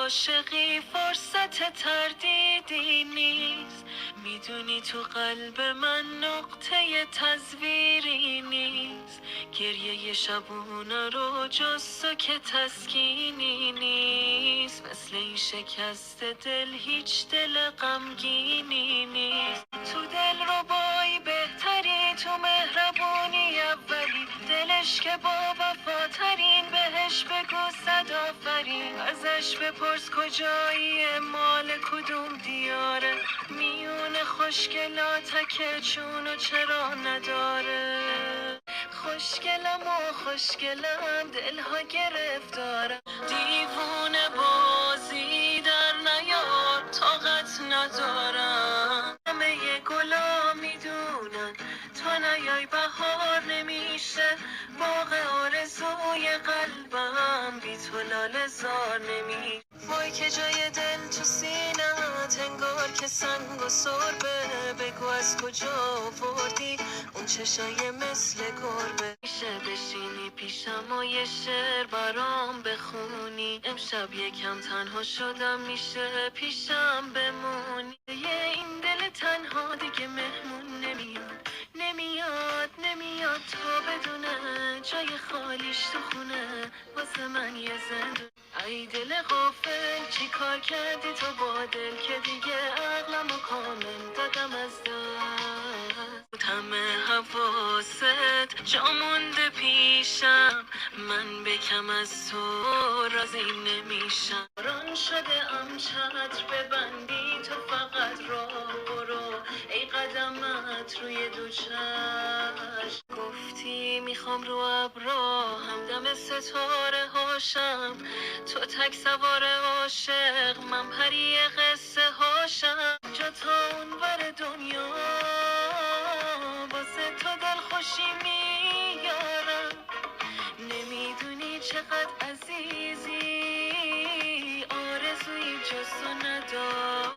عاشقی فرصت تردیدی نیست، میدونی تو قلب من نقطه تزویری نیست. گریه شبونه رو جز تو که تسکینی نیست، مثل این شکست دل هیچ دل غمگینی نیست. تو دل رو بایی بهتری، تو مهربونی اولی، دلش که با وفاترین بهش بگو صد آفرین. ازش بپرس کجایی، مال کدوم دیاره، میونه خوشگلاتکه چونو چرا نداره. خوشگلم و خوشگلم دلها گرفتارم، دیوونه بازی در نیار طاقت ندارم. همه گلا میدونن تو نیای بهار نمیشه، باغ آرزوی قلبم بی تو لاله زار نمیشه. وای که جای دل تو سینت انگار که سنگ و سربه، بگو از کجا آوردی اون چشای مثل گربه. میشه بشینی پیشم و یه شعر برام بخونی، امشب یکم تنها شدم میشه پیشم بمونی. یه این دل تنها دیگه مهمون نمیاد تا بدونه جای خالیش تو خونه واسه من یه زندون. ای دل غافل چی کار کردی تو با دل که دیگه عقلمو کامل دادم از دست. همه حواست جا مونده پیشم، من بکم از تو راضی نمیشم. ران شده ام چتر ببندی تو فقط راه برو، ای قدمت روی دو چشم. گفتی میخوام رو ابرا همدم ستاره هاشم، تو تک سوار عاشق من پری قصه هاشم. جا تا اونور دنیا واسه تو دل خوشی میارم، نمیدونی چقدر عزیزی آرزوی جز تو ندارم.